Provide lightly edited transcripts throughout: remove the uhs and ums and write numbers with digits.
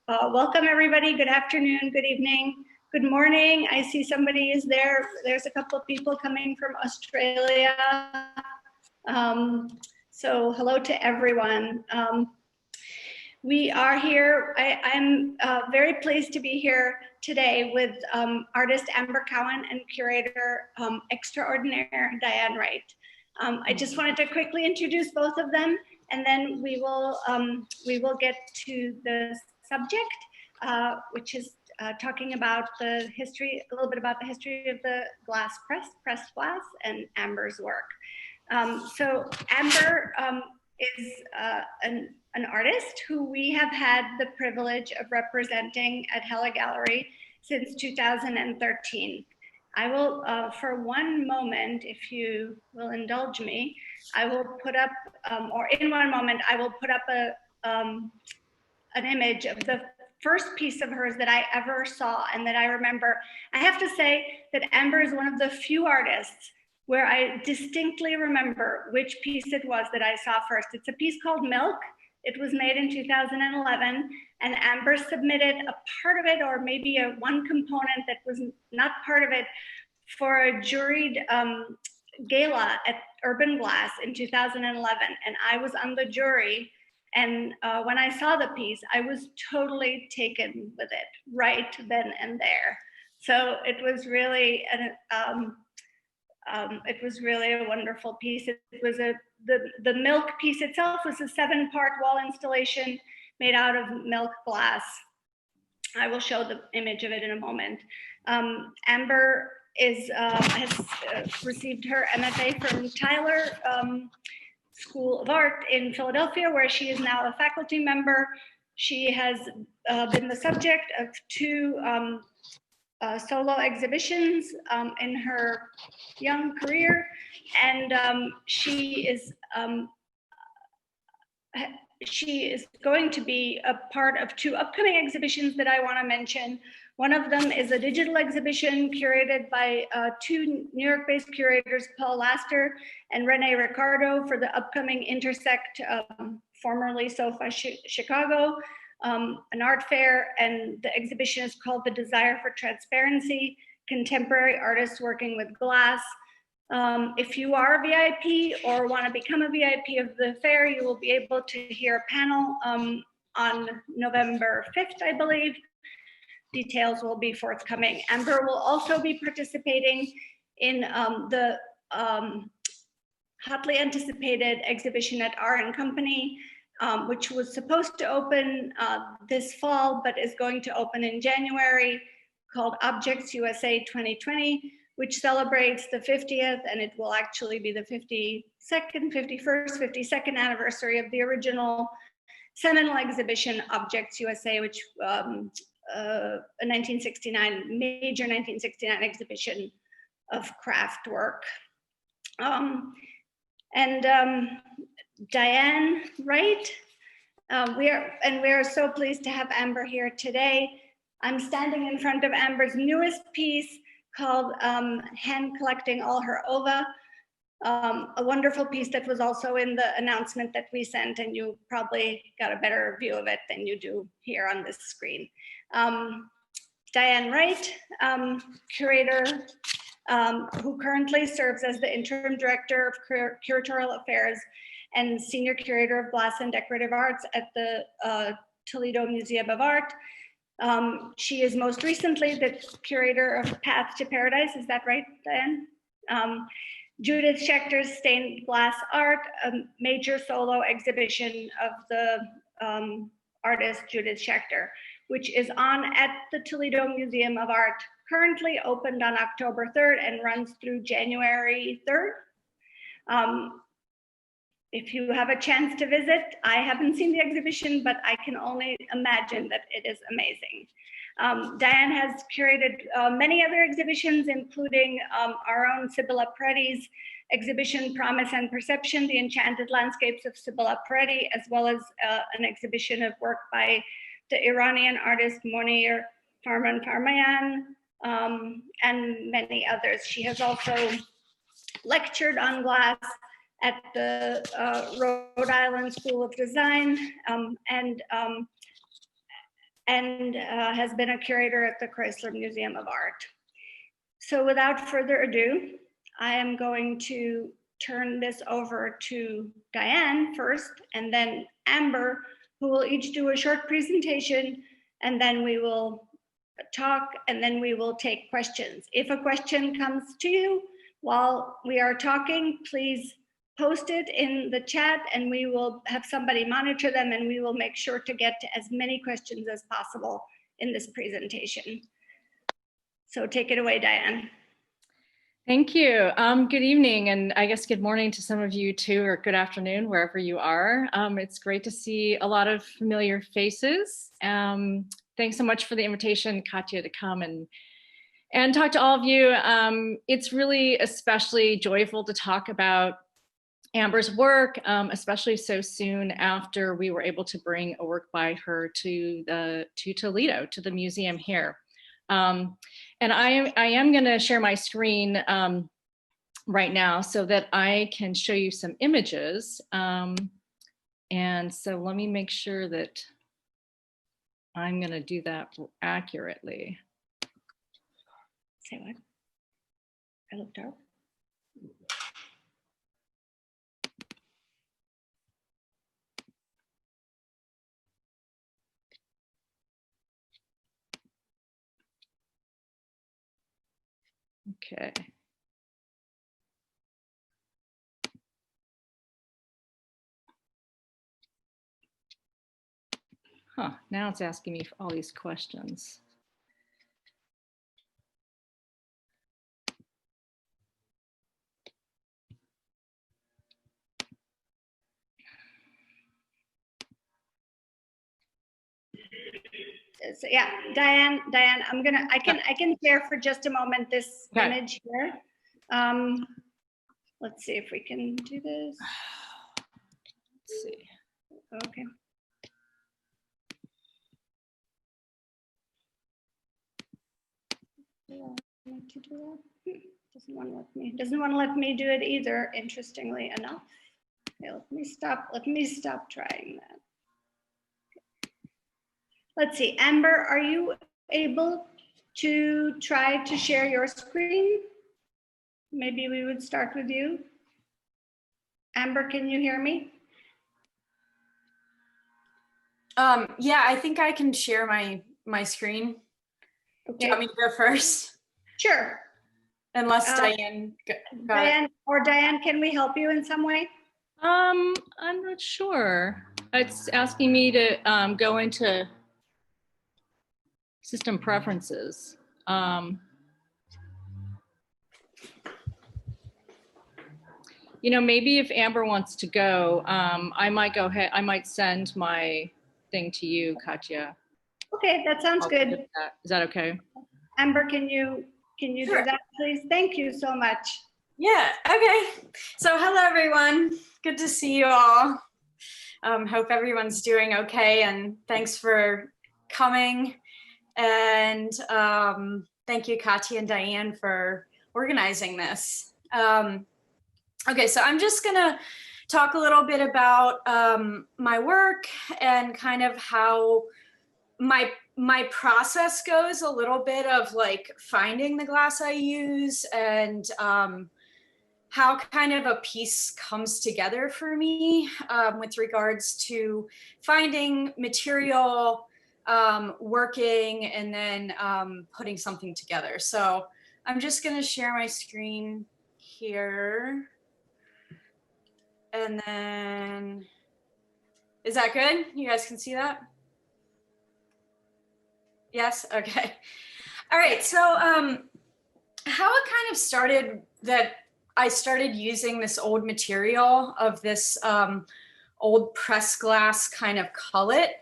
Welcome everybody. Good afternoon, good evening, good morning. I see somebody is there. There's a couple of people coming from Australia. So hello to everyone. We are here. I'm very pleased to be here today with artist Ammber Cowan and curator extraordinaire Diane Wright. I just wanted to quickly introduce both of them, and then we will get to the subject, which is talking about the history, a little bit about the history of the glass pressed glass, and Ammber's work. So Ammber is an artist who we have had the privilege of representing at Hella Gallery since 2013. I will, for one moment, if you will indulge me, I will put up, or in one moment, I will put up an image of the first piece of hers that I ever saw and that I remember. I have to say that Ammber is one of the few artists where I distinctly remember which piece it was that I saw first. It's a piece called Milk. It was made in 2011, and Ammber submitted a part of it, or maybe one component that was not part of it, for a juried gala at Urban Glass in 2011. And I was on the jury. And when I saw the piece, I was totally taken with it right then and there. So it was really a wonderful piece. It was the milk piece itself was a 7-part wall installation made out of milk glass. I will show the image of it in a moment. Ammber has received her MFA from Tyler School of Art in Philadelphia, where she is now a faculty member. She has been the subject of 2 solo exhibitions in her young career, and she is going to be a part of 2 upcoming exhibitions that I want to mention. One of them is a digital exhibition curated by 2 New York-based curators, Paul Laster and Renee Ricardo, for the upcoming Intersect, formerly SOFA Chicago, an art fair, and the exhibition is called The Desire for Transparency, Contemporary Artists Working with Glass. If you are a VIP or want to become a VIP of the fair, you will be able to hear a panel on November 5th, I believe. Details will be forthcoming. Ammber will also be participating in the hotly anticipated exhibition at R & Company, which was supposed to open this fall, but is going to open in January, called Objects USA 2020, which celebrates the 50th, and it will actually be the 52nd anniversary of the original seminal exhibition, Objects USA, which a 1969, major 1969 exhibition of craft work. Diane Wright, we are so pleased to have Ammber here today. I'm standing in front of Ammber's newest piece called Hand Collecting All Her Ova, a wonderful piece that was also in the announcement that we sent, and you probably got a better view of it than you do here on this screen. Diane Wright, curator, who currently serves as the interim director of curatorial affairs and senior curator of glass and decorative arts at the Toledo Museum of Art. She is most recently the curator of Path to Paradise. Is that right, Diane? Judith Schechter's Stained Glass Art, a major solo exhibition of the artist Judith Schechter, which is on at the Toledo Museum of Art, currently opened on October 3rd and runs through January 3rd. If you have a chance to visit, I haven't seen the exhibition, but I can only imagine that it is amazing. Diane has curated many other exhibitions, including our own Sibylla Peretti's exhibition, Promise and Perception, the Enchanted Landscapes of Sibylla Peretti, as well as an exhibition of work by the Iranian artist Monir Farman, and many others. She has also lectured on glass at the Rhode Island School of Design, and and has been a curator at the Chrysler Museum of Art. So without further ado, I am going to turn this over to Diane first, and then Ammber, who will each do a short presentation, and then we will talk, and then we will take questions. If a question comes to you while we are talking, please post it in the chat, and we will have somebody monitor them, and we will make sure to get to as many questions as possible in this presentation. So take it away, Diane. Thank you. Good evening, and I guess good morning to some of you too, or good afternoon, wherever you are. It's great to see a lot of familiar faces. Thanks so much for the invitation, Katya, to come and talk to all of you. It's really especially joyful to talk about Ammber's work, especially so soon after we were able to bring a work by her to Toledo, to the museum here. And I am going to share my screen right now so that I can show you some images. And so let me make sure that I'm going to do that accurately. Say what? I look dark. Okay. Huh, now it's asking me all these questions. So yeah, Diane, I can share for just a moment this image here. Let's see if we can do this. Let's see. Okay. To do that. Doesn't want to let me do it either, interestingly enough. Okay, let me stop trying that. Let's see, Ammber, are you able to try to share your screen? Maybe we would start with you. Ammber, can you hear me? Yeah, I think I can share my screen. Okay. Do you want me to go first? Sure. Unless Diane. Diane, can we help you in some way? I'm not sure. It's asking me to go into system preferences. You know, maybe if Ammber wants to go, I might go ahead. I might send my thing to you, Katya. Okay, that sounds good. Is that okay? Ammber, can you Sure. do that, please? Thank you so much. Yeah, okay. So hello, everyone. Good to see you all. Hope everyone's doing okay, and thanks for coming. And thank you, Katya and Diane, for organizing this. Okay, so I'm just gonna talk a little bit about my work and kind of how my process goes, a little bit of like finding the glass I use, and how kind of a piece comes together for me with regards to finding material, working, and then putting something together. So I'm just gonna share my screen here. And then, is that good? You guys can see that? Yes, okay. All right, so how it kind of started that I started using this old material of this old press glass kind of cullet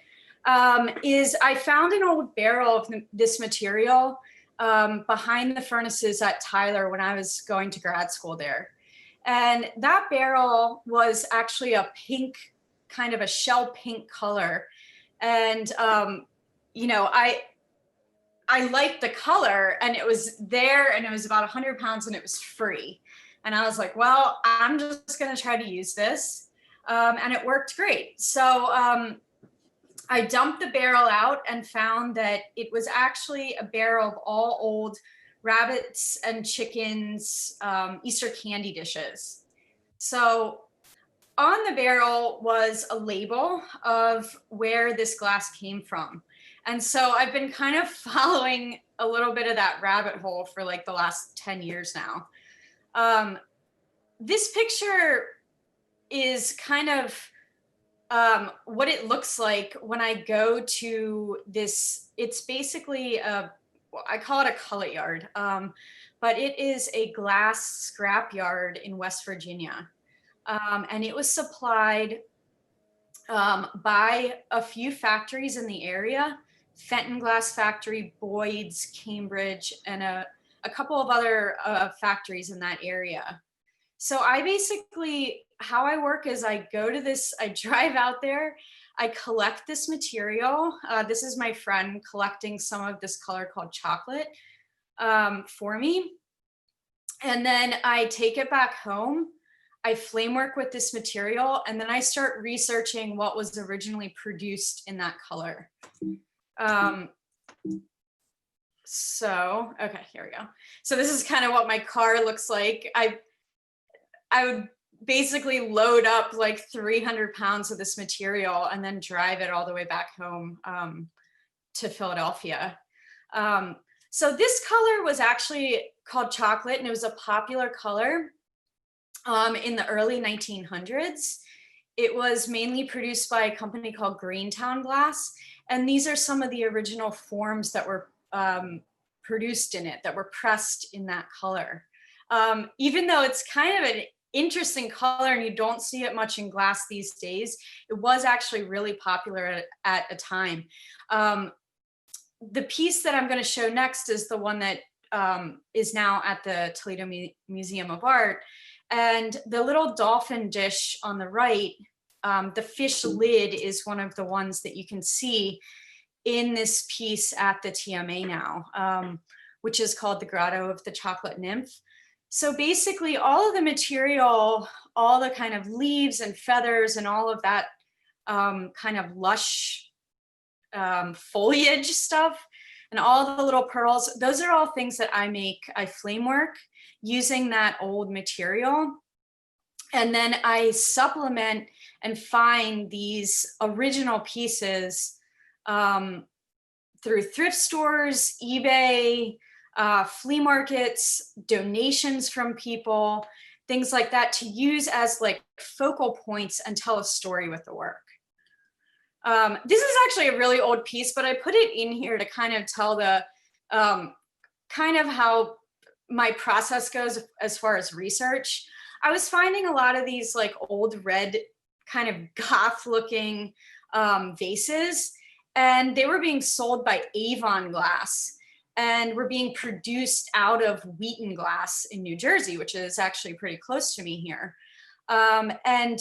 is I found an old barrel of this material behind the furnaces at Tyler when I was going to grad school there. And that barrel was actually a pink, kind of a shell pink color. And, you know, I liked the color, and it was there, and it was about 100 pounds, and it was free. And I was like, well, I'm just gonna try to use this. And it worked great. So I dumped the barrel out and found that it was actually a barrel of all old rabbits and chickens Easter candy dishes. So on the barrel was a label of where this glass came from. And so I've been kind of following a little bit of that rabbit hole for like the last 10 years now. This picture is kind of what it looks like when I go to this. It's basically I call it a cullet yard, but it is a glass scrap yard in West Virginia. And it was supplied by a few factories in the area: Fenton Glass Factory, Boyd's, Cambridge, and a couple of other factories in that area. So I basically, how I work is I go to this, I drive out there, I collect this material. This is my friend collecting some of this color called chocolate for me. And then I take it back home. I flame work with this material, and then I start researching what was originally produced in that color. So, okay, here we go. So this is kind of what my car looks like. I would basically load up like 300 pounds of this material and then drive it all the way back home to Philadelphia. So this color was actually called chocolate, and it was a popular color in the early 1900s. It was mainly produced by a company called Greentown Glass, and these are some of the original forms that were produced in it, that were pressed in that color. Even though it's kind of an interesting color and you don't see it much in glass these days, it was actually really popular at a time. The piece that I'm going to show next is the one that is now at the Toledo Museum of Art. And the little dolphin dish on the right, the fish lid is one of the ones that you can see in this piece at the TMA now, which is called The Grotto of the Chocolate Nymph. So basically all of the material, all the kind of leaves and feathers and all of that kind of lush foliage stuff and all the little pearls, those are all things that I flame work using that old material. And then I supplement and find these original pieces through thrift stores, eBay, flea markets, donations from people, things like that, to use as like focal points and tell a story with the work. This is actually a really old piece, but I put it in here to kind of tell the kind of how my process goes as far as research. I was finding a lot of these like old red kind of goth looking vases, and they were being sold by Avon Glass and were being produced out of Wheaton Glass in New Jersey, which is actually pretty close to me here. And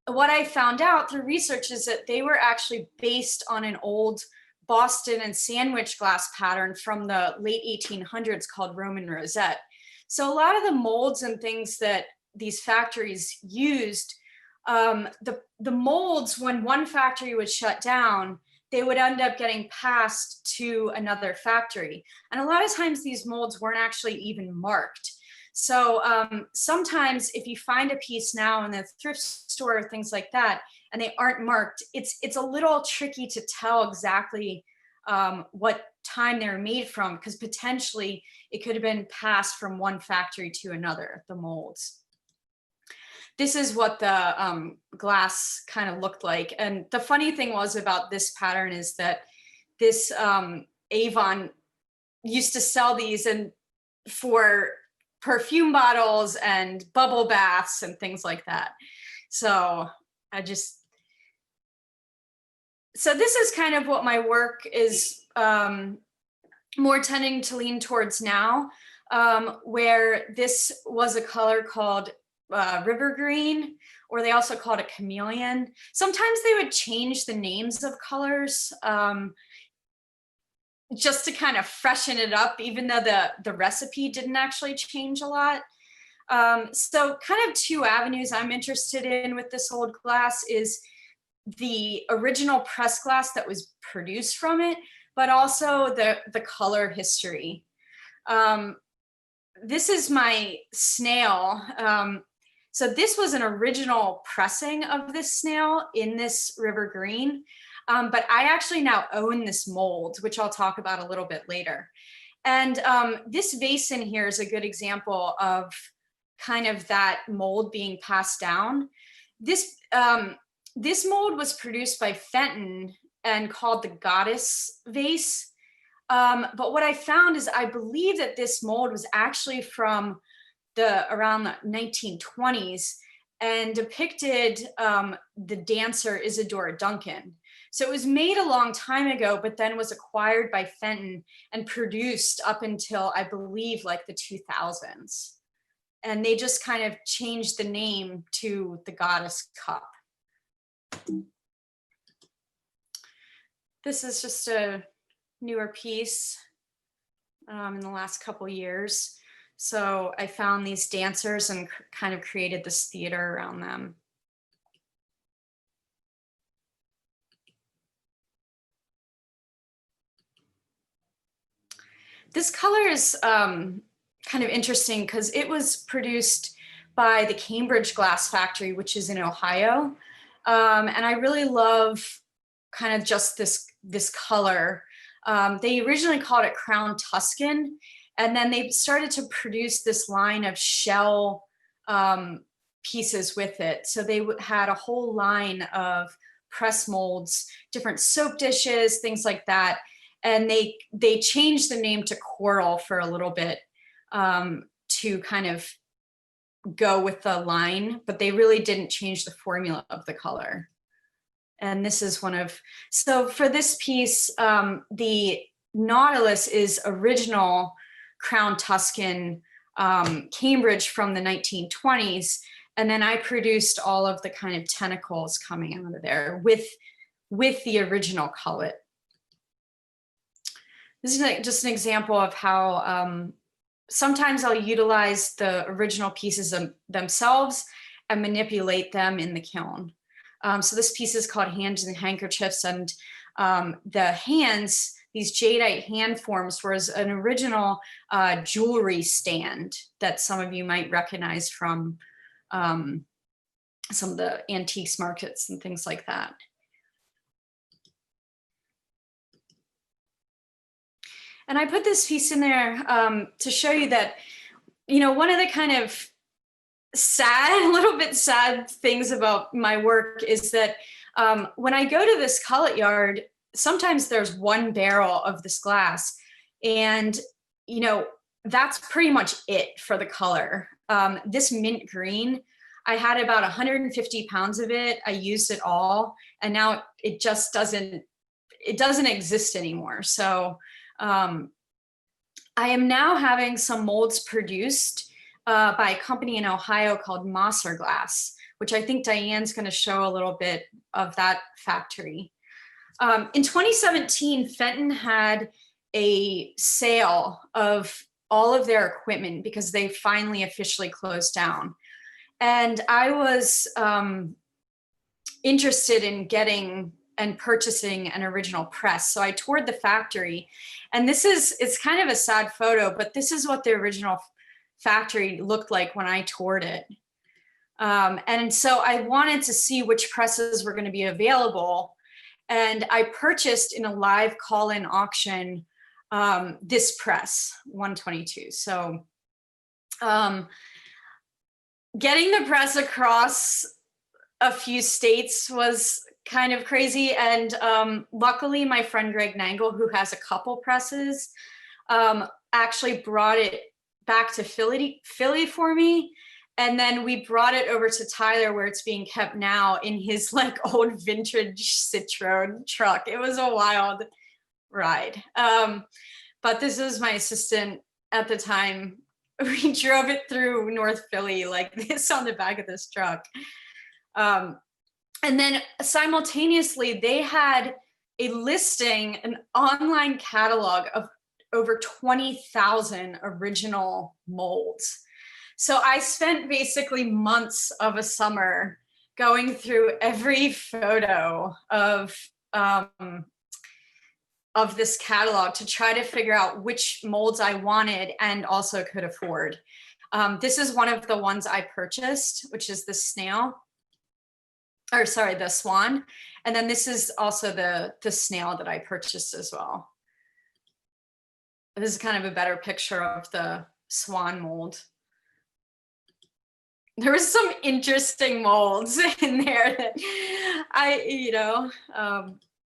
what I found out through research is that they were actually based on an old Boston and Sandwich glass pattern from the late 1800s called Roman Rosette. So a lot of the molds and things that these factories used, the molds, when one factory would shut down, they would end up getting passed to another factory. And a lot of times these molds weren't actually even marked. So sometimes if you find a piece now in the thrift store or things like that, and they aren't marked, it's a little tricky to tell exactly what time they were made from, because potentially it could have been passed from one factory to another, the molds. This is what the glass kind of looked like. And the funny thing was about this pattern is that this Avon used to sell these and for perfume bottles and bubble baths and things like that. So so this is kind of what my work is more tending to lean towards now, where this was a color called river green, or they also called it chameleon. Sometimes they would change the names of colors just to kind of freshen it up, even though the recipe didn't actually change a lot. So kind of two avenues I'm interested in with this old glass is the original press glass that was produced from it, but also the color history. This is my snail. So this was an original pressing of this snail in this river green, but I actually now own this mold, which I'll talk about a little bit later. And this vase in here is a good example of kind of that mold being passed down. This mold was produced by Fenton and called the Goddess vase. But what I found is I believe that this mold was actually from around the 1920s and depicted the dancer Isadora Duncan. So it was made a long time ago, but then was acquired by Fenton and produced up until, I believe, like the 2000s. And they just kind of changed the name to the Goddess Cup. This is just a newer piece in the last couple years. So I found these dancers and kind of created this theater around them. This color is kind of interesting because it was produced by the Cambridge Glass Factory, which is in Ohio. And I really love kind of just this color. They originally called it Crown Tuscan, and then they started to produce this line of shell pieces with it. So they had a whole line of press molds, different soap dishes, things like that. And they changed the name to Coral for a little bit to kind of go with the line, but they really didn't change the formula of the color. And this is so for this piece, the Nautilus is original Crown Tuscan Cambridge from the 1920s. And then I produced all of the kind of tentacles coming out of there with the original cullet. This is just an example of how sometimes I'll utilize the original pieces themselves and manipulate them in the kiln. So this piece is called Hands and Handkerchiefs, and the hands, these jadeite hand forms, was an original jewelry stand that some of you might recognize from some of the antiques markets and things like that. And I put this piece in there to show you that, one of the kind of a little bit sad things about my work is that when I go to this cullet yard, sometimes there's one barrel of this glass, and, that's pretty much it for the color. This mint green, I had about 150 pounds of it. I used it all, and now it just doesn't exist anymore. So I am now having some molds produced by a company in Ohio called Mosser Glass, which I think Diane's going to show a little bit of that factory. In 2017, Fenton had a sale of all of their equipment because they finally officially closed down. And I was interested in getting and purchasing an original press. So I toured the factory, and it's kind of a sad photo, but this is what the original factory looked like when I toured it. And so I wanted to see which presses were going to be available. And I purchased in a live call-in auction this press, 122. So getting the press across a few states was kind of crazy. And luckily my friend Greg Nangle, who has a couple presses, actually brought it back to Philly for me. And then we brought it over to Tyler, where it's being kept now, in his like old vintage Citroen truck. It was a wild ride. But this was my assistant at the time. We drove it through North Philly like this on the back of this truck. And then simultaneously, they had a listing, an online catalog of over 20,000 original molds. So I spent basically months of a summer going through every photo of this catalog to try to figure out which molds I wanted and also could afford. This is one of the ones I purchased, which is the snail, or sorry, the swan. And then this is also the snail that I purchased as well. This is kind of a better picture of the swan mold. There was some interesting molds in there that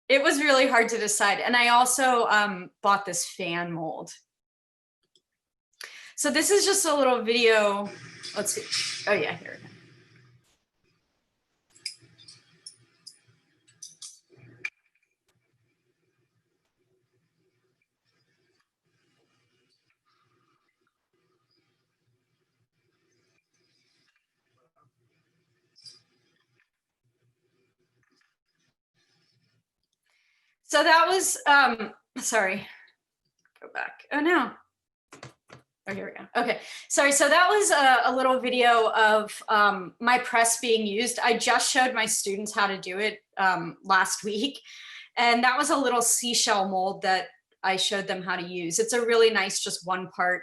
it was really hard to decide. And I also bought this fan mold. So this is just a little video. Let's see. Oh yeah, here we go. So that was, sorry, go back. Oh no. Oh, here we go. Okay, sorry. So that was a little video of my press being used. I just showed my students how to do it last week. And that was a little seashell mold that I showed them how to use. It's a really nice, just one part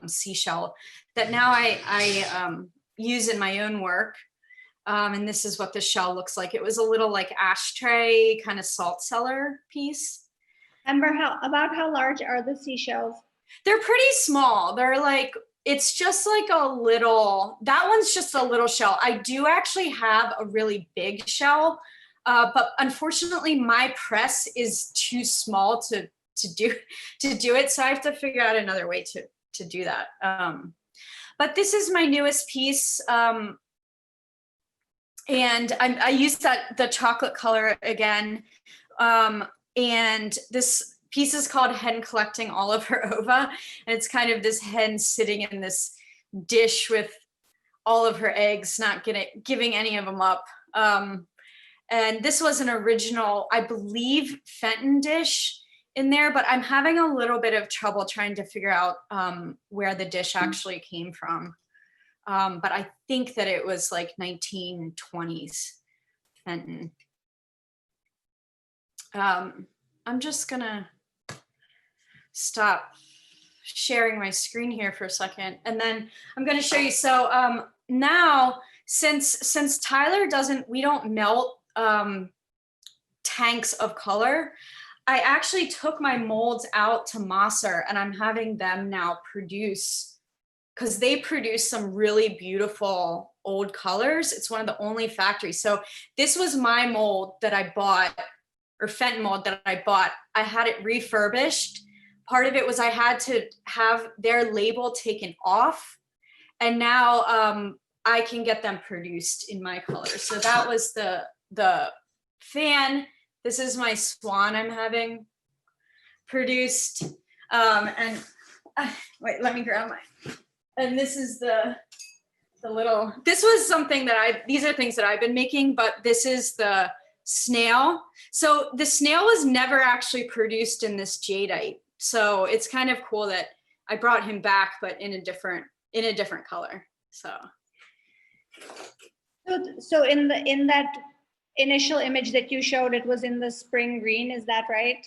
seashell that now I use in my own work. And this is what the shell looks like. It was a little like ashtray kind of salt cellar piece. Ammber, about how large are the seashells? They're pretty small. They're like, it's just like a little, that one's just a little shell. I do actually have a really big shell, but unfortunately my press is too small to do it. So I have to figure out another way to do that. But this is my newest piece. And I used the chocolate color again. And this piece is called Hen Collecting All of Her Ova. And it's kind of this hen sitting in this dish with all of her eggs, not giving any of them up. And this was an original, I believe, Fenton dish in there, but I'm having a little bit of trouble trying to figure out where the dish actually came from. But I think that it was like 1920s Fenton. I'm just gonna stop sharing my screen here for a second, and then I'm gonna show you. So now, since Tyler we don't melt tanks of color, I actually took my molds out to Mosser, and I'm having them now produce, because they produce some really beautiful old colors. It's one of the only factories. So this was my mold that I bought, or Fenton mold that I bought. I had it refurbished. Part of it was I had to have their label taken off, and now I can get them produced in my colors. So that was the fan. This is my swan I'm having produced. Wait, let me grab my, and this is the little, this was something that these are things that I've been making, but this is the snail. So the snail was never actually produced in this jadeite. So it's kind of cool that I brought him back, but in a different color. So in that initial image that you showed, it was in the spring green, is that right?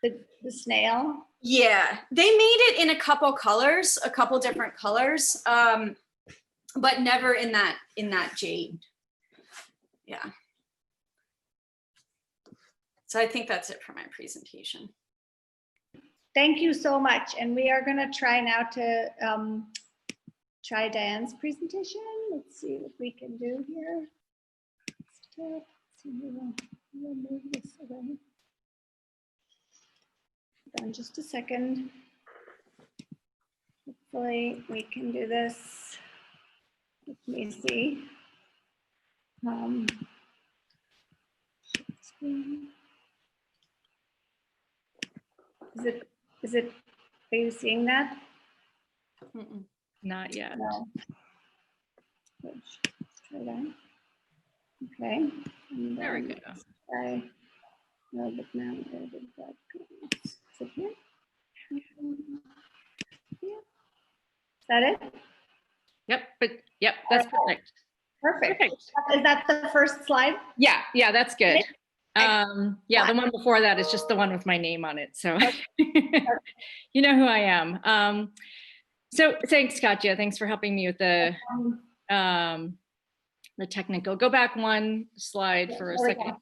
The snail? Yeah, they made it in a couple colors, a couple different colors, but never in that jade. Yeah. So I think that's it for my presentation. Thank you so much. And we are going to try now to try Diane's presentation. Let's see what we can do here. Let's see, we'll move this away. Hold on just a second. Hopefully we can do this. Let me see. Is it, are you seeing that? Not yet. No. Let's try that. Okay. And There we go. No, but now where did that go? Is it here? Yeah. Is that it? Yep, that's perfect. Perfect. Perfect. Is that the first slide? Yeah, that's good. Okay. Yeah, the one before that is just the one with my name on it. So you know who I am. So thanks, Katja. Thanks for helping me with the technical. Go back one slide for a second.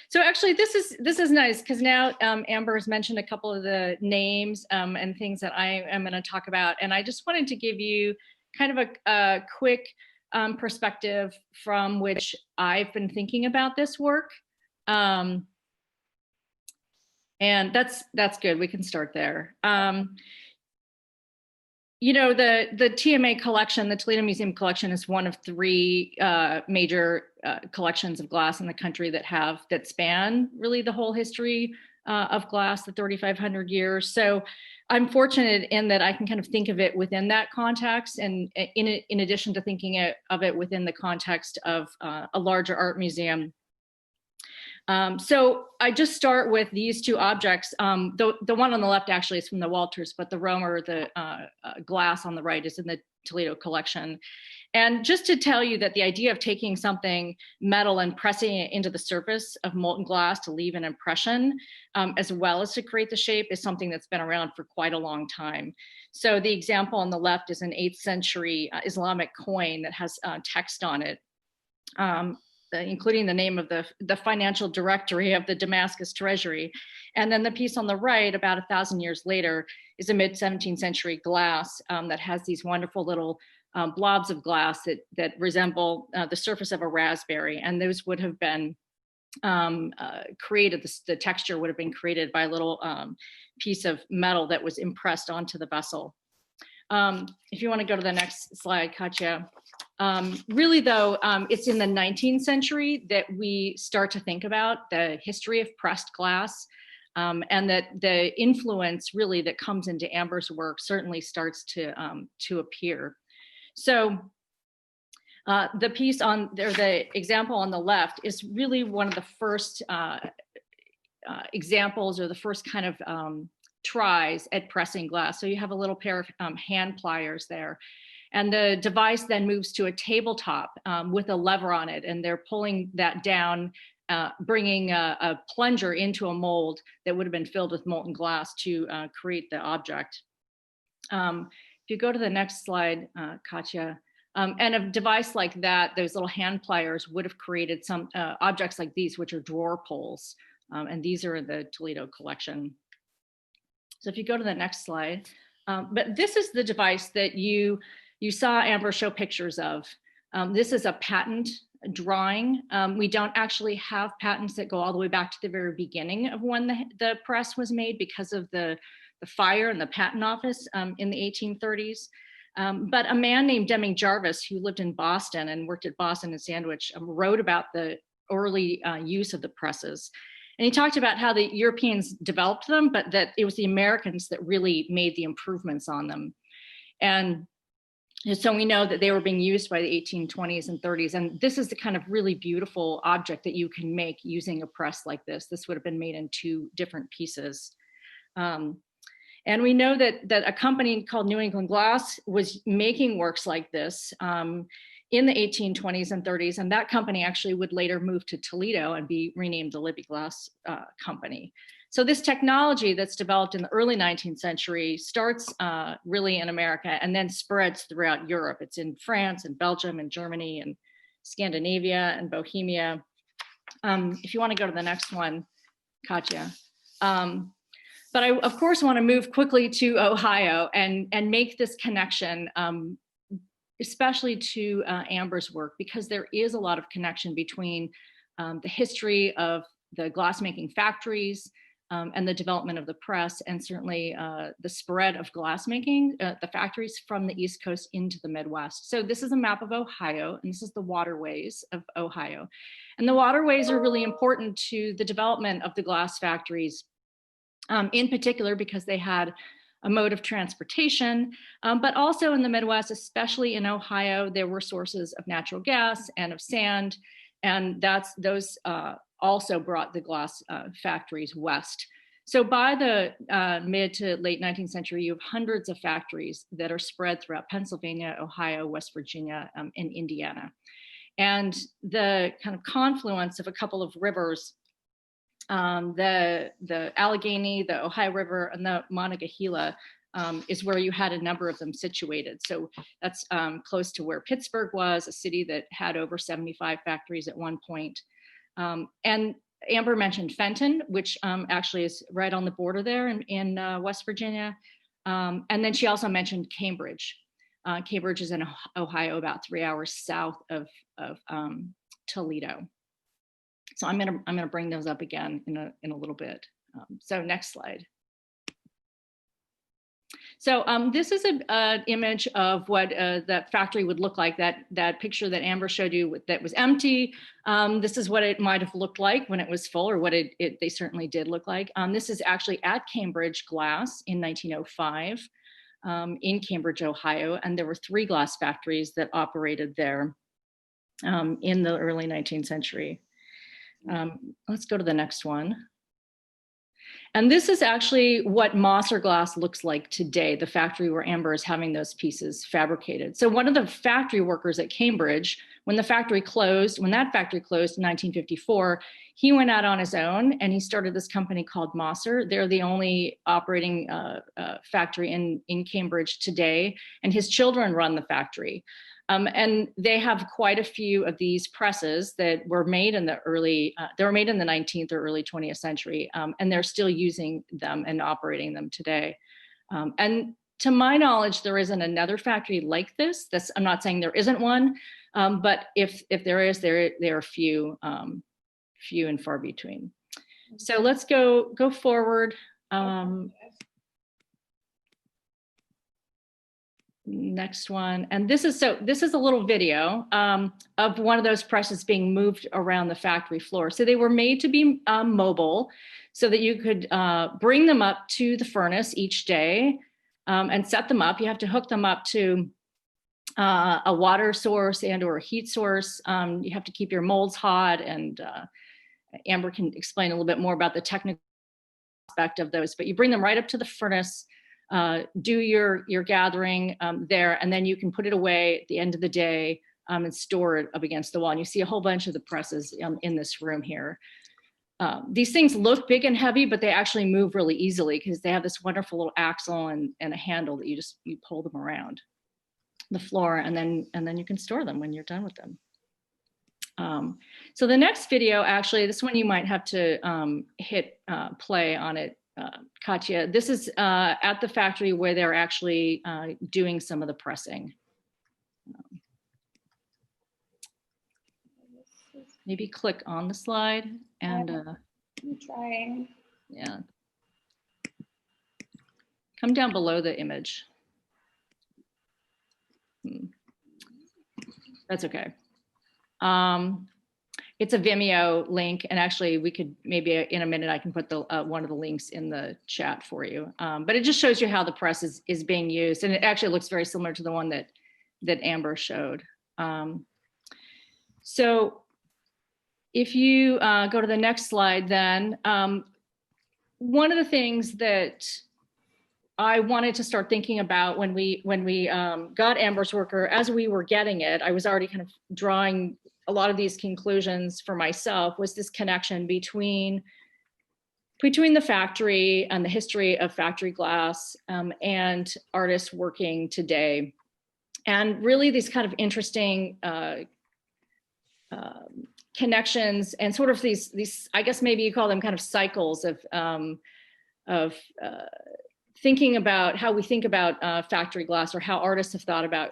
So actually, this is nice because now Ammber has mentioned a couple of the names and things that I am going to talk about, and I just wanted to give you kind of a quick perspective from which I've been thinking about this work, and that's good. We can start there. You know, the TMA collection, the Toledo Museum collection, is one of three major collections of glass in the country that span really the whole history of glass, the 3,500 years. So I'm fortunate in that I can kind of think of it within that context, and in addition to thinking of it within the context of a larger art museum. So I just start with these two objects. The one on the left actually is from the Walters, but the Romer, the glass on the right, is in the Toledo collection. And just to tell you that the idea of taking something metal and pressing it into the surface of molten glass to leave an impression, as well as to create the shape, is something that's been around for quite a long time. So the example on the left is an 8th century Islamic coin that has text on it. Including the name of the financial directory of the Damascus treasury. And then the piece on the right, about 1,000 years later, is a mid-17th century glass that has these wonderful little blobs of glass that resemble the surface of a raspberry. And those would have been created, the texture would have been created by a little piece of metal that was impressed onto the vessel. If you want to go to the next slide, Katja. Really, though, it's in the 19th century that we start to think about the history of pressed glass, and that the influence really that comes into Ammber's work certainly starts to appear. So the piece on there, the example on the left, is really one of the first examples, or the first kind of tries at pressing glass. So you have a little pair of hand pliers there. And the device then moves to a tabletop with a lever on it, and they're pulling that down, bringing a plunger into a mold that would have been filled with molten glass to create the object. If you go to the next slide, Katja, and a device like that, those little hand pliers would have created some objects like these, which are drawer pulls, and these are in the Toledo collection. So if you go to the next slide, but this is the device that you saw Ammber show pictures of. This is a patent drawing. We don't actually have patents that go all the way back to the very beginning of when the press was made because of the fire in the patent office in the 1830s. But a man named Deming Jarvis, who lived in Boston and worked at Boston and Sandwich, wrote about the early use of the presses. And he talked about how the Europeans developed them, but that it was the Americans that really made the improvements on them. And so we know that they were being used by the 1820s and 30s. And this is the kind of really beautiful object that you can make using a press like this. This would have been made in two different pieces. And we know that a company called New England Glass was making works like this in the 1820s and 30s. And that company actually would later move to Toledo and be renamed the Libbey Glass Company. So this technology that's developed in the early 19th century starts really in America and then spreads throughout Europe. It's in France and Belgium and Germany and Scandinavia and Bohemia. If you want to go to the next one, Katja. But I, of course, want to move quickly to Ohio and make this connection, especially to Ammber's work, because there is a lot of connection between the history of the glassmaking factories and the development of the press, and certainly the spread of glassmaking, the factories from the East Coast into the Midwest. So this is a map of Ohio, and this is the waterways of Ohio. And the waterways are really important to the development of the glass factories, in particular because they had a mode of transportation, but also in the Midwest, especially in Ohio, there were sources of natural gas and of sand, and those also brought the glass factories west. So by the mid to late 19th century, you have hundreds of factories that are spread throughout Pennsylvania, Ohio, West Virginia, and Indiana. And the kind of confluence of a couple of rivers, the Allegheny, the Ohio River, and the Monongahela, is where you had a number of them situated. So that's close to where Pittsburgh was, a city that had over 75 factories at one point. And Ammber mentioned Fenton, which actually is right on the border there in West Virginia. And then she also mentioned Cambridge. Cambridge is in Ohio, about 3 hours south of Toledo. So I'm gonna bring those up again in a little bit. So next slide. So this is an image of what that factory would look like, that picture that Ammber showed you that was empty. This is what it might have looked like when it was full, or what they certainly did look like. This is actually at Cambridge Glass in 1905 in Cambridge, Ohio. And there were 3 glass factories that operated there in the early 19th century. Let's go to the next one. And this is actually what Mosser Glass looks like today, the factory where Ammber is having those pieces fabricated. So one of the factory workers at Cambridge, when that factory closed in 1954, he went out on his own and he started this company called Mosser. They're the only operating factory in Cambridge today, and his children run the factory. And they have quite a few of these presses that were made in the they were made in the 19th or early 20th century, and they're still using them and operating them today. And to my knowledge, there isn't another factory like this. I'm not saying there isn't one, but if there is, there are few and far between. So let's go forward. Next one. And this is a little video of one of those presses being moved around the factory floor. So they were made to be mobile so that you could bring them up to the furnace each day and set them up. You have to hook them up to a water source and or a heat source. You have to keep your molds hot, and Ammber can explain a little bit more about the technical aspect of those, but you bring them right up to the furnace, do your gathering there, and then you can put it away at the end of the day and store it up against the wall. And you see a whole bunch of the presses in this room here. These things look big and heavy, but they actually move really easily because they have this wonderful little axle and a handle that you pull them around the floor, and then you can store them when you're done with them. So the next video, actually, this one you might have to hit play on it. Katya, this is at the factory where they're actually doing some of the pressing. Maybe click on the slide and I'm trying. Yeah. Come down below the image. That's okay. It's a Vimeo link, and actually we could maybe in a minute I can put the one of the links in the chat for you. But it just shows you how the press is being used, and it actually looks very similar to the one that Ammber showed. So if you go to the next slide, then one of the things that I wanted to start thinking about when we got Amber's worker, as we were getting it, I was already kind of drawing a lot of these conclusions for myself, was this connection between the factory and the history of factory glass and artists working today. And really these kind of interesting connections and sort of these, I guess maybe you call them kind of cycles of thinking about how we think about factory glass, or how artists have thought about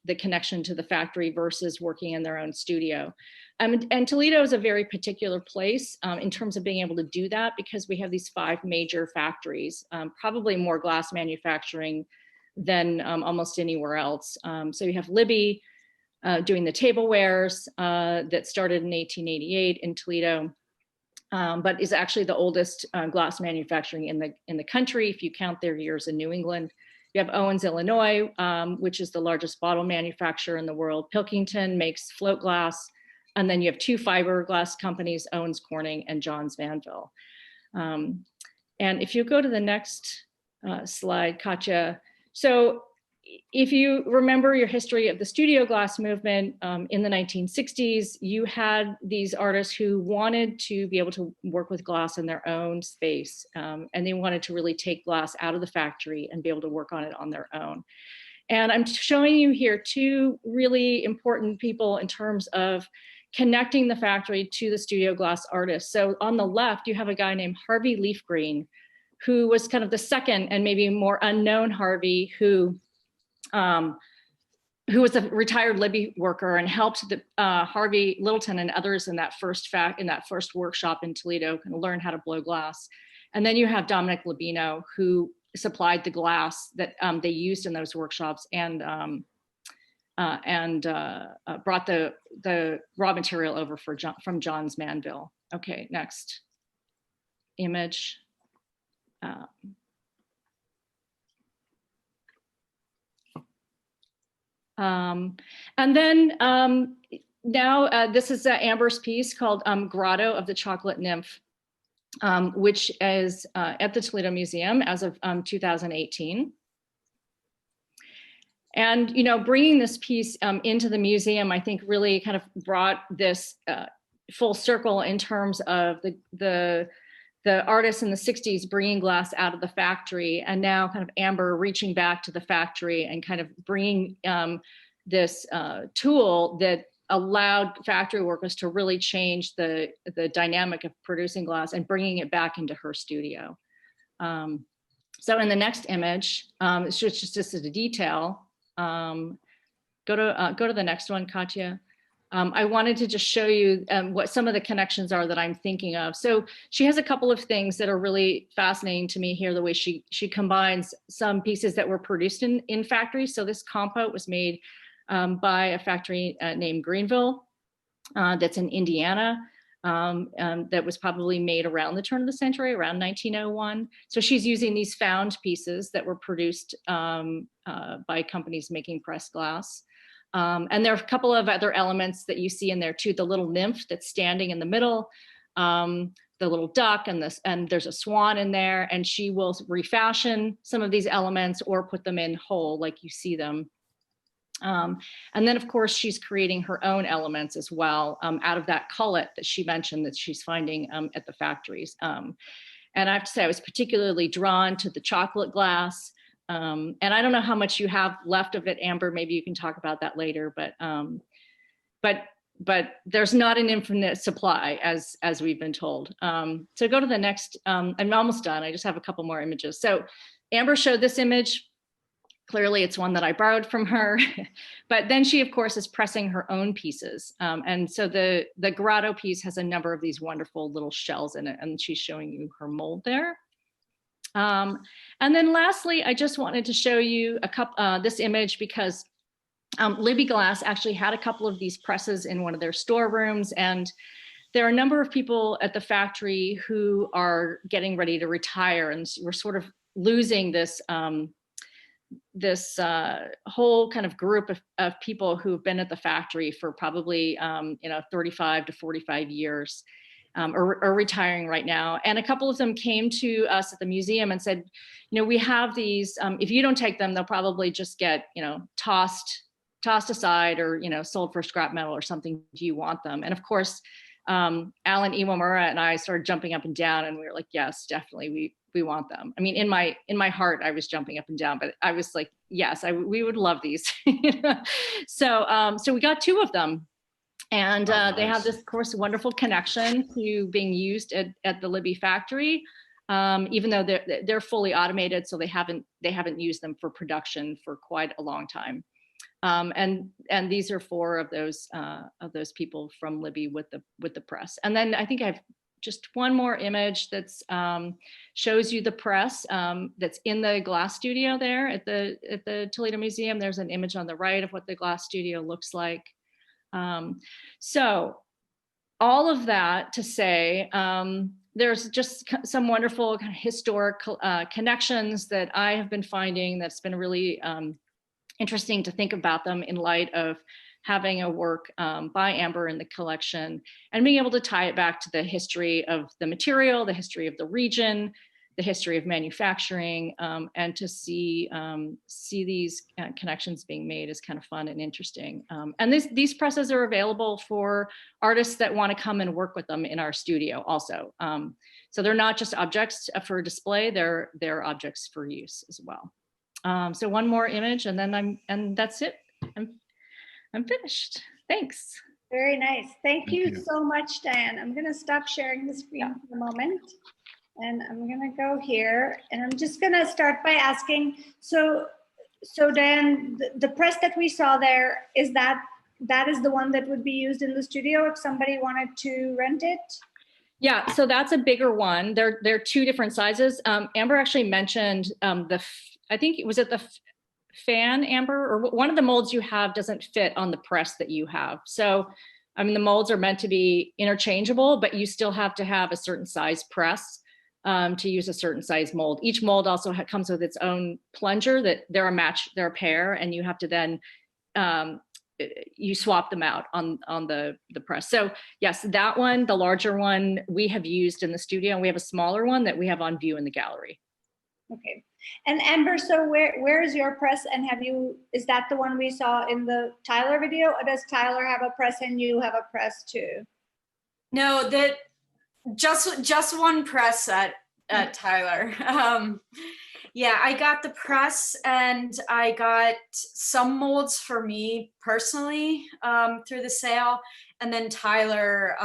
the connection to the factory versus working in their own studio. And Toledo is a very particular place in terms of being able to do that, because we have these 5 major factories, probably more glass manufacturing than almost anywhere else. So you have Libby doing the tablewares that started in 1888 in Toledo. But is actually the oldest glass manufacturing in the country, if you count their years in New England. You have Owens, Illinois, which is the largest bottle manufacturer in the world. Pilkington makes float glass. And then you have 2 fiberglass companies, Owens Corning and Johns Vanville. And if you go to the next slide, Katja. So if you remember your history of the studio glass movement in the 1960s, you had these artists who wanted to be able to work with glass in their own space. And they wanted to really take glass out of the factory and be able to work on it on their own. And I'm showing you here two really important people in terms of connecting the factory to the studio glass artists. So on the left, you have a guy named Harvey Leafgreen, who was kind of the second and maybe more unknown Harvey, who was a retired Libby worker and helped the, Harvey Littleton and others in that first workshop in Toledo kind of learn how to blow glass. And then you have Dominic Labino, who supplied the glass that they used in those workshops and brought the raw material over from Johns Manville. Okay, next image. And then now this is Amber's piece called Grotto of the Chocolate Nymph, which is at the Toledo Museum as of 2018. And, you know, bringing this piece into the museum, I think really kind of brought this full circle in terms of the artists in the 60s bringing glass out of the factory, and now kind of Ammber reaching back to the factory and kind of bringing this tool that allowed factory workers to really change the dynamic of producing glass and bringing it back into her studio. So in the next image, it's just a detail. Go to the next one, Katja. I wanted to just show you what some of the connections are that I'm thinking of. So she has a couple of things that are really fascinating to me here, the way she combines some pieces that were produced in factories. So this compote was made by a factory named Greenville that's in Indiana, that was probably made around the turn of the century, around 1901. So she's using these found pieces that were produced by companies making pressed glass. And there are a couple of other elements that you see in there too, the little nymph that's standing in the middle, the little duck, and there's a swan in there, and she will refashion some of these elements or put them in whole like you see them. And then of course she's creating her own elements as well out of that cullet that she mentioned that she's finding at the factories. And I have to say I was particularly drawn to the chocolate glass. And I don't know how much you have left of it, Ammber. Maybe you can talk about that later. But there's not an infinite supply, as we've been told. So go to the next. I'm almost done. I just have a couple more images. So Ammber showed this image. Clearly, it's one that I borrowed from her. But then she, of course, is pressing her own pieces. And so the grotto piece has a number of these wonderful little shells in it, and she's showing you her mold there. And then lastly, I just wanted to show you this image because Libby Glass actually had a couple of these presses in one of their storerooms, and there are a number of people at the factory who are getting ready to retire, and we're sort of losing this whole kind of group of people who've been at the factory for probably 35 to 45 years. Are retiring right now. And a couple of them came to us at the museum and said, we have these, if you don't take them, they'll probably just get, tossed aside or, sold for scrap metal or something. Do you want them? And of course, Alan Iwamura and I started jumping up and down, and we were like, yes, definitely, we want them. I mean, in my heart, I was jumping up and down, but I was like, yes, we would love these. So we got two of them. And nice. They have this, of course, wonderful connection to being used at the Libby factory, even though they're fully automated, so they haven't used them for production for quite a long time. And these are four of those people from Libby with the press. And then I think I have just one more image that's shows you the press that's in the glass studio there at the Toledo Museum. There's an image on the right of what the glass studio looks like. So all of that to say, there's just some wonderful kind of historic connections that I have been finding that's been really interesting to think about them in light of having a work by Ammber in the collection and being able to tie it back to the history of the material, the history of the region, the history of manufacturing, and to see these connections being made is kind of fun and interesting. And these presses are available for artists that want to come and work with them in our studio also. So they're not just objects for display, they're objects for use as well. So one more image and then that's it. I'm finished. Thanks. Very nice. Thank you so much, Diane. I'm going to stop sharing the screen for a moment. And I'm going to go here. And I'm just going to start by asking, so Diane, the press that we saw there, is that is the one that would be used in the studio if somebody wanted to rent it? Yeah, so that's a bigger one. They're two different sizes. Ammber actually mentioned I think it was at the fan, Ammber, or one of the molds you have doesn't fit on the press that you have. So, I mean, the molds are meant to be interchangeable, but you still have to have a certain size press to use a certain size mold. Each mold also comes with its own plunger that they're a pair, and you have to then you swap them out on the press. So yes, that one, the larger one, we have used in the studio, and we have a smaller one that we have on view in the gallery. Okay. And Ammber, so where is your press, and is that the one we saw in the Tyler video, or does Tyler have a press and you have a press too? No, that just one press at Tyler. Yeah, I got the press and I got some molds for me personally through the sale, and then Tyler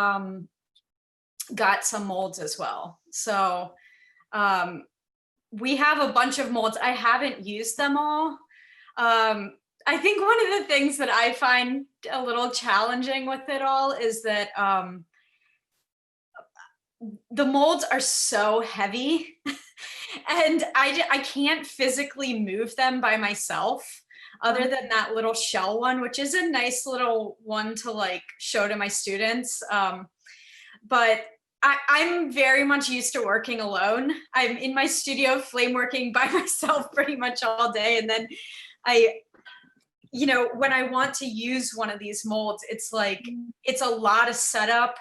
got some molds as well. So we have a bunch of molds. I haven't used them all. I think one of the things that I find a little challenging with it all is that the molds are so heavy and I can't physically move them by myself, other than that little shell one, which is a nice little one to like show to my students. But I'm very much used to working alone. I'm in my studio flame working by myself pretty much all day. And then when I want to use one of these molds, it's like, it's a lot of setup.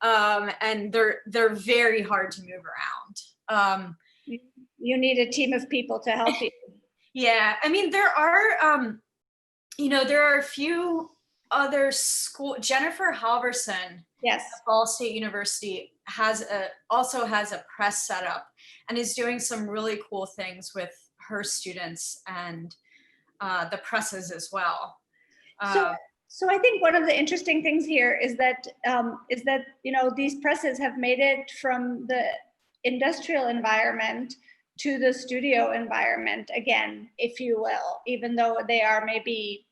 And they're very hard to move around. You need a team of people to help you. Yeah, I mean, there are a few other schools. Jennifer Halverson, yes, at Ball State University also has a press setup and is doing some really cool things with her students and the presses as well. So I think one of the interesting things here is that these presses have made it from the industrial environment to the studio environment again, if you will, even though they are maybe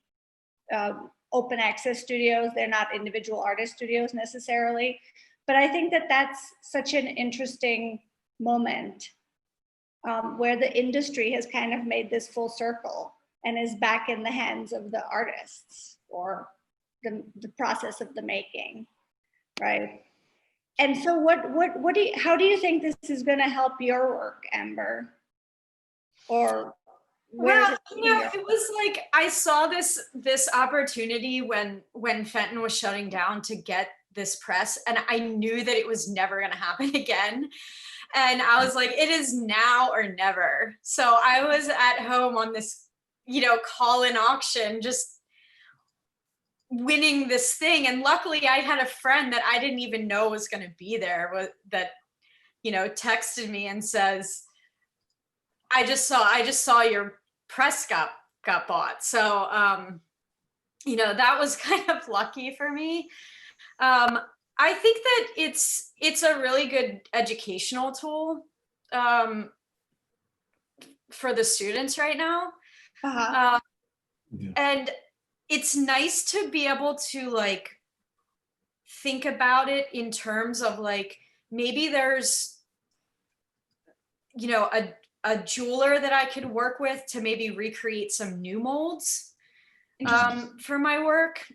open access studios, they're not individual artist studios necessarily. But I think that that's such an interesting moment where the industry has kind of made this full circle and is back in the hands of the artists or the process of the making, right? And so how do you think this is going to help your work, Ammber? Or well, it was like I saw this opportunity when Fenton was shutting down to get this press, and I knew that it was never going to happen again. And I was like, it is now or never. So I was at home on this, call-in auction, just winning this thing. And luckily I had a friend that I didn't even know was going to be there that texted me and says, I just saw your press got bought. So that was kind of lucky for me. I think that it's a really good educational tool for the students right now. Uh-huh. And it's nice to be able to like think about it in terms of like, maybe there's, a jeweler that I could work with to maybe recreate some new molds for my work.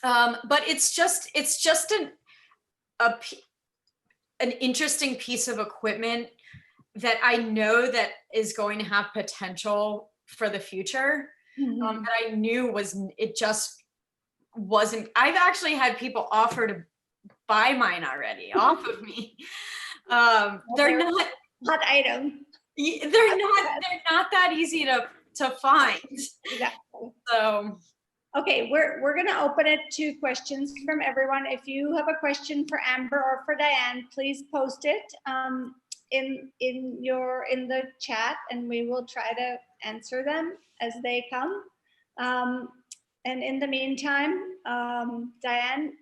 But it's just an interesting piece of equipment that I know that is going to have potential for the future. Mm-hmm. That I knew it just wasn't. I've actually had people offer to buy mine already off of me. They're not, hot item. They're not that easy to find. Exactly. So okay, we're gonna open it to questions from everyone. If you have a question for Ammber or for Diane, please post it in the chat, and we will try to answer them as they come. And in the meantime, Diane,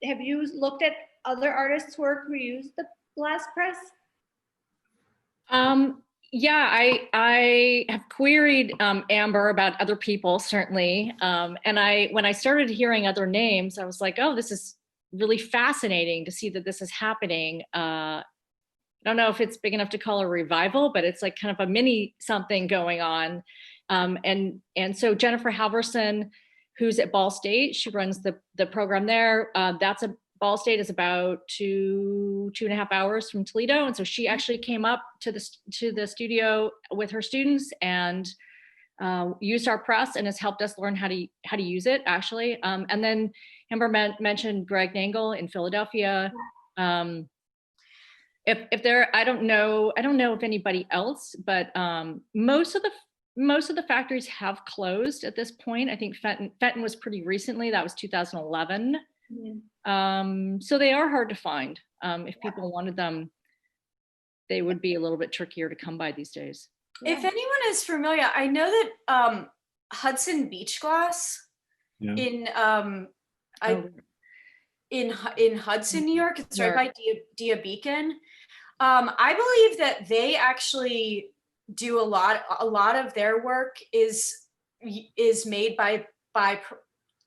have you looked at other artists' work who use the glass press? Yeah, I have queried Ammber about other people, certainly. And when I started hearing other names, I was like, oh, this is really fascinating to see that this is happening. I don't know if it's big enough to call a revival, but it's like kind of a mini something going on. And so Jennifer Halverson, who's at Ball State, she runs the program there. Ball State is about 2.5 hours from Toledo, and so she actually came up to the studio with her students and used our press and has helped us learn how to use it actually. And then Ammber mentioned Greg Nangle in Philadelphia. If there, I don't know if anybody else, but most of the factories have closed at this point. I think Fenton was pretty recently. That was 2011. So they are hard to find. If people wanted them, they would be a little bit trickier to come by these days. If anyone is familiar, I know that Hudson Beach Glass in Hudson, New York, it's right by Dia Beacon. I believe that they actually do a lot of their work is made by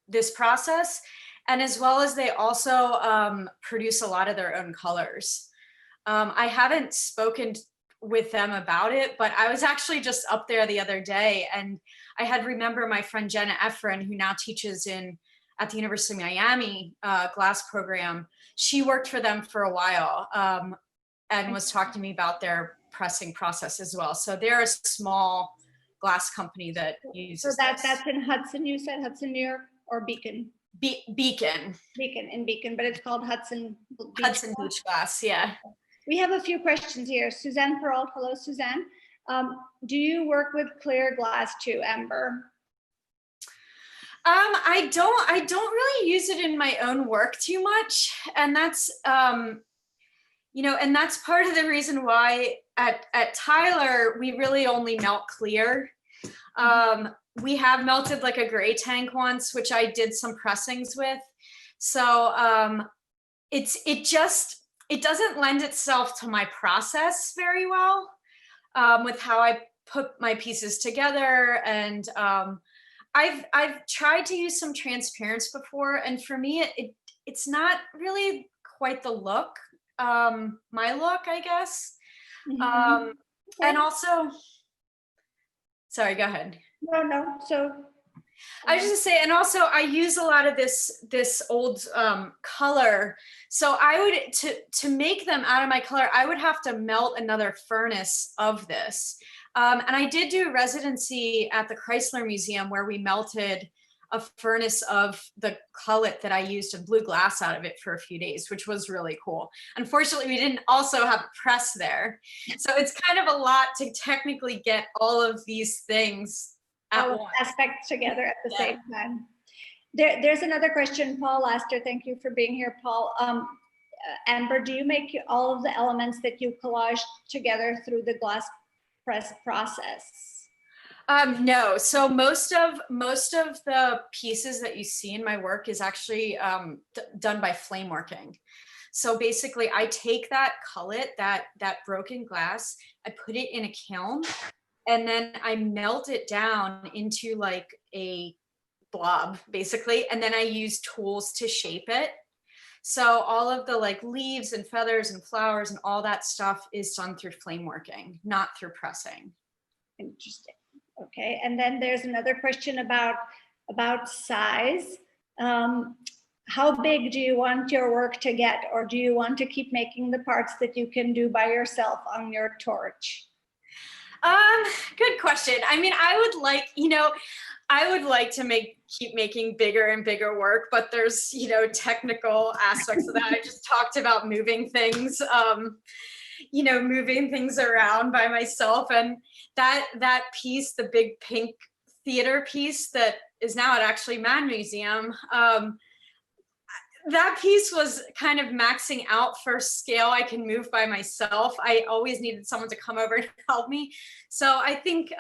this process. And as well as they also produce a lot of their own colors. I haven't spoken with them about it, but I was actually just up there the other day, and I had remember my friend Jenna Efren, who now teaches at the University of Miami glass program. She worked for them for a while and was talking to me about their pressing process as well. So they're a small glass company that uses. So that's in Hudson. You said Hudson, New York, or Beacon? Beacon, but it's called Hudson Beach Glass. Yeah. We have a few questions here. Suzanne Perrault. Hello, Suzanne. Do you work with clear glass too, Ammber? I don't really use it in my own work too much, and that's and that's part of the reason why at Tyler we really only melt clear. We have melted like a gray tank once, which I did some pressings with. So it doesn't lend itself to my process very well with how I put my pieces together. And I've tried to use some transparency before, and for me it's not really quite the look, my look, I guess. Okay. And also, sorry, go ahead. No. So I was just gonna say, and also I use a lot of this old color. So I would to make them out of my color, I would have to melt another furnace of this. And I did do a residency at the Chrysler Museum where we melted a furnace of the cullet that I used and blew glass out of it for a few days, which was really cool. Unfortunately, we didn't also have a press there. So it's kind of a lot to technically get all of these things all aspects together at the same time. There's another question, Paul Laster. Thank you for being here, Paul. Ammber, do you make all of the elements that you collage together through the glass press process? No. So most of the pieces that you see in my work is actually done by flame working. So basically, I take that cullet, that broken glass, I put it in a kiln, and then I melt it down into like a blob, basically. And then I use tools to shape it. So all of the like leaves and feathers and flowers and all that stuff is done through flame working, not through pressing. Interesting. Okay. And then there's another question about size. How big do you want your work to get, or do you want to keep making the parts that you can do by yourself on your torch? Good question. I mean, I would like, I would like to keep making bigger and bigger work, but there's, you know, technical aspects of that. I just talked about moving things, you know, moving things around by myself. And that piece, the big pink theater piece that is now at actually Mad Museum, that piece was kind of maxing out for scale I can move by myself. I always needed someone to come over and help me. So I think,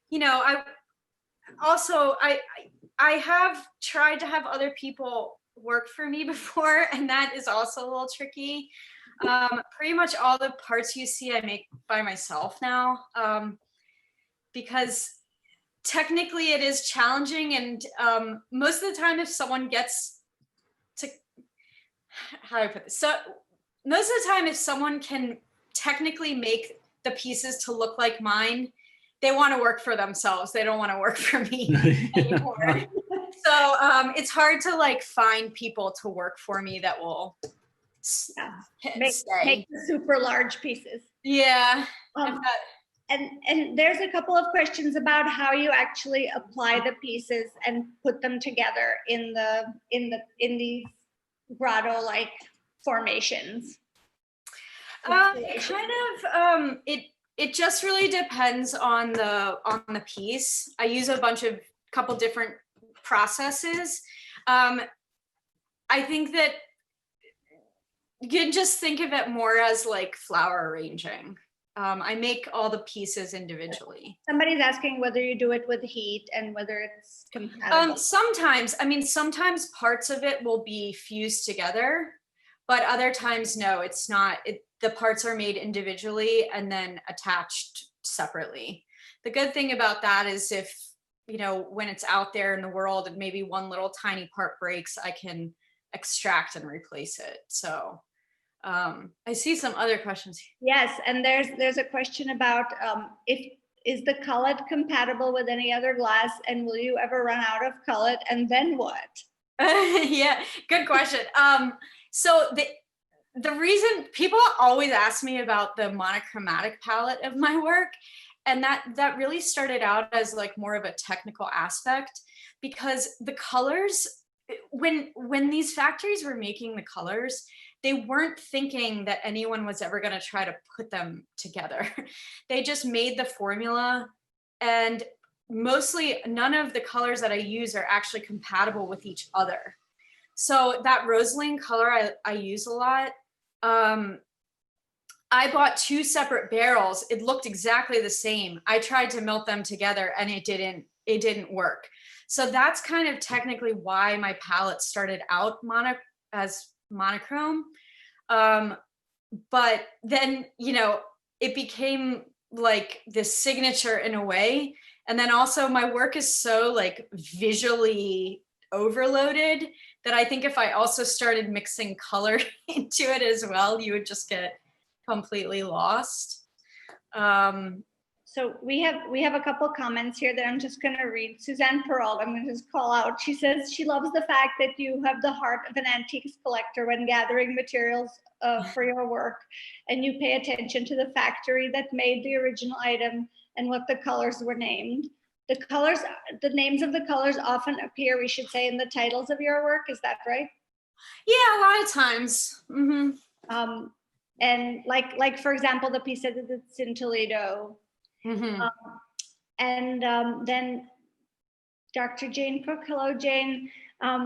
you know, I have tried to have other people work for me before, and that is also a little tricky. Pretty much all the parts you see I make by myself now, because technically it is challenging, and most of the time if someone gets to, how do I put this? So most of the time if someone can technically make the pieces to look like mine, they want to work for themselves. They don't want to work for me anymore. So it's hard to like find people to work for me that will make the super large pieces. Yeah. And there's a couple of questions about how you actually apply the pieces and put them together in these grotto-like formations. It just really depends on the piece. I use a couple different processes. I think that you can just think of it more as like flower arranging. I make all the pieces individually. Somebody's asking whether you do it with heat and whether it's compatible. Sometimes parts of it will be fused together, but other times, no, it's not. The parts are made individually and then attached separately. The good thing about that is if, you know, when it's out there in the world and maybe one little tiny part breaks, I can extract and replace it. So I see some other questions. Yes, and there's a question about is the cullet compatible with any other glass, and will you ever run out of cullet, and then what? Yeah, good question. So the reason people always ask me about the monochromatic palette of my work, and that really started out as like more of a technical aspect, because the colors, when these factories were making the colors, they weren't thinking that anyone was ever going to try to put them together. They just made the formula, and mostly none of the colors that I use are actually compatible with each other. So that rosaline color I use a lot. I bought 2 separate barrels. It looked exactly the same. I tried to melt them together and it didn't work. So that's kind of technically why my palette started out as monochrome. But then, you know, it became like this signature in a way. And then also my work is so like visually overloaded that I think if I also started mixing color into it as well, you would just get completely lost. So we have a couple comments here that I'm just going to read. Suzanne Peralt, I'm going to just call out. She says she loves the fact that you have the heart of an antiques collector when gathering materials for your work, and you pay attention to the factory that made the original item and what the colors were named. The names of the colors often appear, we should say, in the titles of your work. Is that right? Yeah, a lot of times. Mm-hmm. And like for example, the piece that it's in Toledo. Mm-hmm. Then Dr. Jane Cook, hello Jane,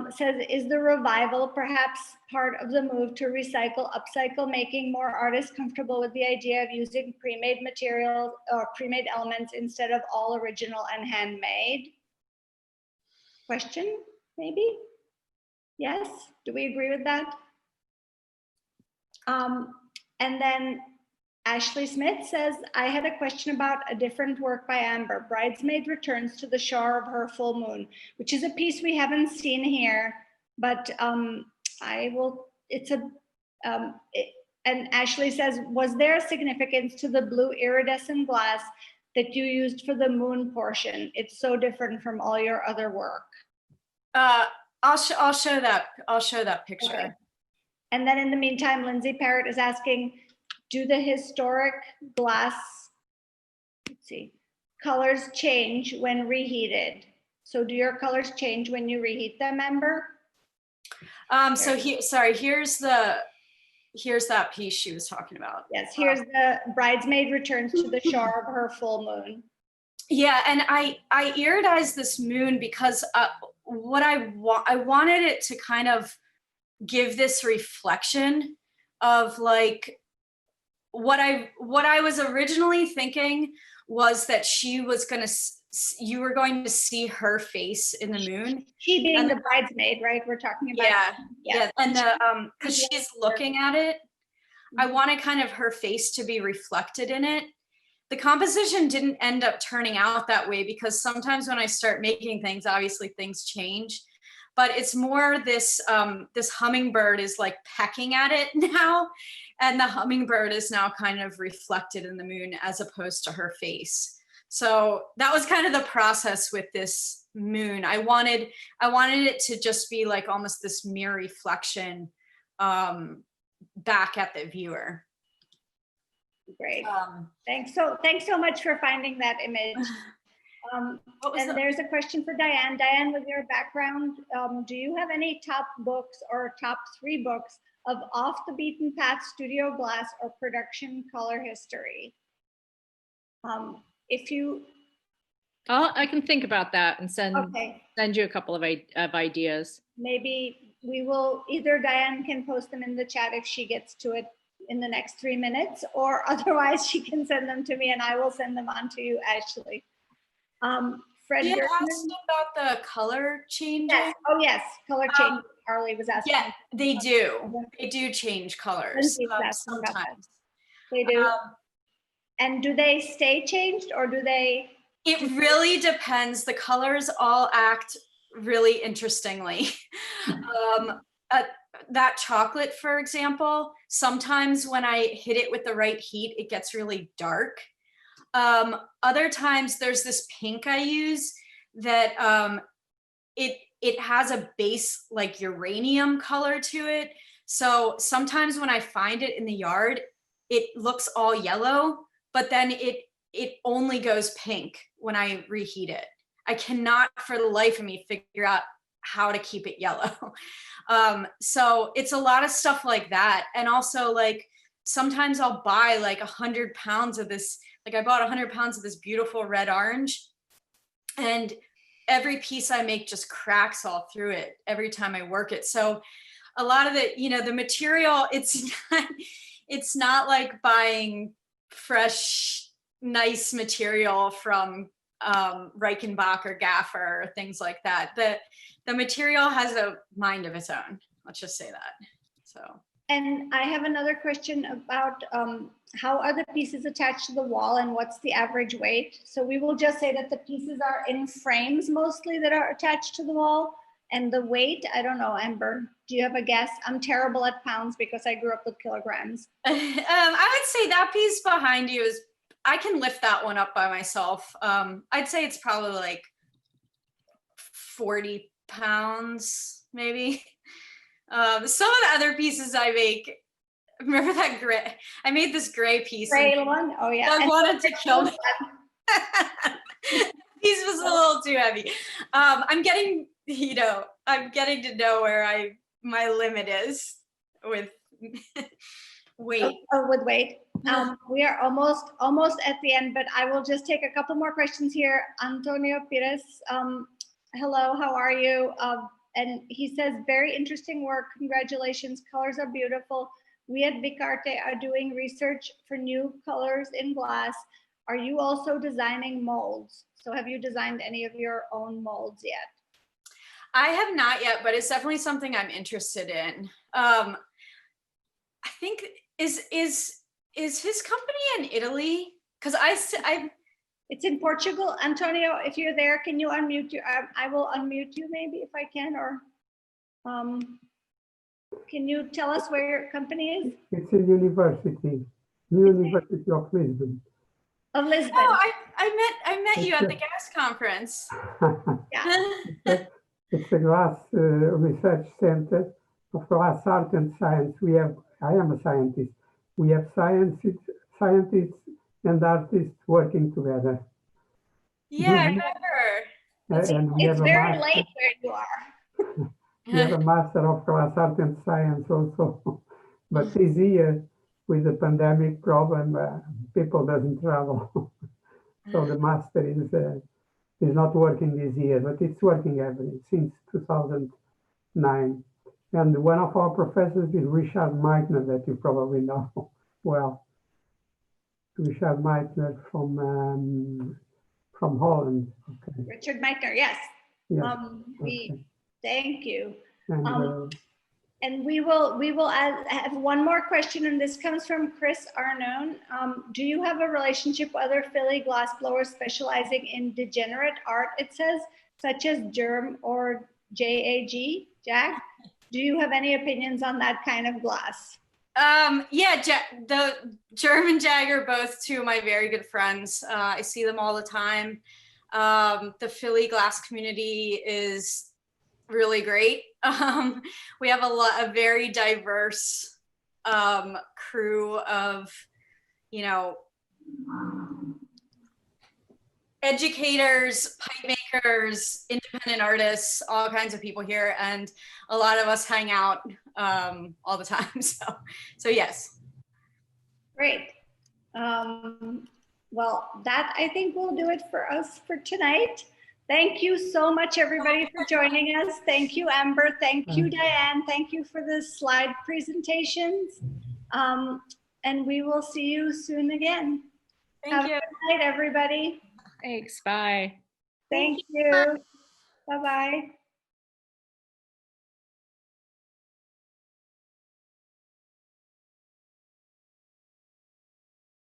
says, is the revival perhaps part of the move to recycle, upcycle, making more artists comfortable with the idea of using pre-made materials or pre-made elements instead of all original and handmade? Question, maybe? Yes, do we agree with that? And then Ashley Smith says, I had a question about a different work by Ammber, Bridesmaid Returns to the Shore of Her Full Moon, which is a piece we haven't seen here, but and Ashley says, was there a significance to the blue iridescent glass that you used for the moon portion? It's so different from all your other work. I'll show that picture. Okay. And then in the meantime, Lindsay Parrott is asking, do the historic glass, colors change when reheated? So do your colors change when you reheat them, Ammber? So here's that piece she was talking about. Yes, here's the bridesmaid returns to the shore of her full moon. Yeah, and I iridized this moon because what I wanted it to kind of give this reflection of like what I was originally thinking was that she was you were going to see her face in the moon. She being the bridesmaid, right? We're talking about. Yeah. And because she's looking at it, I wanted kind of her face to be reflected in it. The composition didn't end up turning out that way because sometimes when I start making things, obviously things change. But it's more this this hummingbird is like pecking at it now, and the hummingbird is now kind of reflected in the moon as opposed to her face. So that was kind of the process with this moon. I wanted it to just be like almost this mirror reflection back at the viewer. Great. Thanks so much for finding that image. And there's a question for Diane. Diane, with your background, do you have any top books or top 3 books of off the beaten path studio glass or production color history? If you, I can think about that and send you a couple of ideas. Maybe we will, either Diane can post them in the chat if she gets to it in the next 3 minutes, or otherwise she can send them to me and I will send them on to you, Ashley. Fred you Gertman asked about the color changes? Yes. Oh yes, color change. Carly was asking. Yeah, they do. They do change colors sometimes. They do. And do they stay changed or do they? It really depends. The colors all act really interestingly. That chocolate, for example, sometimes when I hit it with the right heat, it gets really dark. Other times there's this pink I use that it has a base like uranium color to it. So sometimes when I find it in the yard, it looks all yellow, but then it only goes pink when I reheat it. I cannot for the life of me figure out how to keep it yellow. So it's a lot of stuff like that. And also like sometimes I'll buy like 100 pounds of this. Like I bought 100 pounds of this beautiful red orange, and every piece I make just cracks all through it every time I work it. So a lot of the, the material, it's not like buying fresh, nice material from Reichenbach or Gaffer or things like that. The material has a mind of its own. Let's just say that. So. And I have another question about how are the pieces attached to the wall and what's the average weight? So we will just say that the pieces are in frames mostly that are attached to the wall, and the weight, I don't know, Ammber, do you have a guess? I'm terrible at pounds because I grew up with kilograms. I would say that piece behind you is, I can lift that one up by myself. I'd say it's probably like 40 pounds, maybe. Some of the other pieces I make, remember that gray? I made this gray piece. Gray one? Oh yeah. I wanted to kill me. Piece was a little too heavy. I'm getting to know where my limit is with weight. Oh, with weight. We are almost at the end, but I will just take a couple more questions here. Antonio Pires, hello, how are you? And he says, very interesting work. Congratulations. Colors are beautiful. We at Vicarte are doing research for new colors in glass. Are you also designing molds? So have you designed any of your own molds yet? I have not yet, but it's definitely something I'm interested in. I think is his company in Italy? Because it's in Portugal. Antonio, if you're there, can you unmute you? I will unmute you maybe if I can, or can you tell us where your company is? It's a university, University of Lisbon. Of Lisbon. Oh, I met you at the gas conference. Yeah. It's a glass research center of glass art and science. I am a scientist. We have scientists and artists working together. Yeah, I remember. And we It's have a very master, late where you are. we have a Master of Class Art and Science also. But this year, with the pandemic problem, people doesn't travel. So the master is not working this year, but it's working since 2009. And one of our professors is Richard Meitner, that you probably know well. Richard Meitner from Holland. Okay. Richard Meitner, yes. Yeah. We Okay. thank you. And And we will have one more question, and this comes from Chris Arnone. Do you have a relationship with other Philly glassblowers specializing in degenerate art, it says, such as Germ or JAG, Jack? Do you have any opinions on that kind of glass? Yeah, the Germ and Jag are both two of my very good friends. I see them all the time. The Philly glass community is really great. We have a very diverse crew of, educators, pipe makers, independent artists, all kinds of people here, and a lot of us hang out all the time. So yes. Great. Well, that I think will do it for us for tonight. Thank you so much, everybody, for joining us. Thank you, Ammber. Thank you, Diane. Thank you for the slide presentations. And we will see you soon again. Have a good night, everybody. Thanks. Bye. Thank you. Bye-bye.